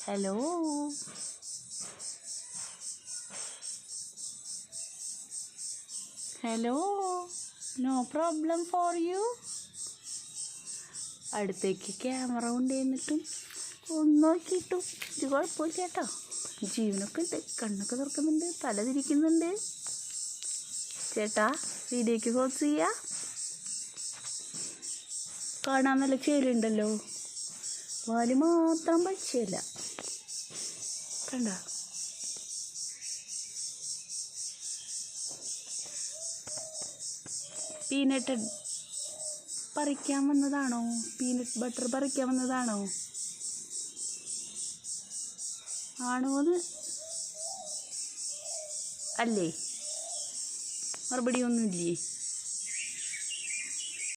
Hello. Hello. No problem for you. അടുത്തേക്ക് camera കൊണ്ടുവന്നിട്ടും ഒന്ന് നോക്കിയിട്ടും ഇത് കുഴപ്പമില്ല കേട്ടോ. ജീവനൊക്കെ ഉണ്ട്, കണ്ണൊക്കെ തുറക്കുന്നുണ്ട്, തല തിരിക്കുന്നുണ്ട്. ചേട്ടാ വീഡിയോക്ക് ഫോക്കസ് ചെയ്യാ. കാണാൻ നല്ല ചേലുണ്ടല്ലോ, വാല് മാത്രം പച്ചയില്ല കണ്ട. പീനട്ട് പറിക്കാൻ വന്നതാണോ? പീനട്ട് ബട്ടർ പറിക്കാൻ വന്നതാണോ? ആണോന്ന് അല്ലേ? മറുപടി ഒന്നുമില്ലേ?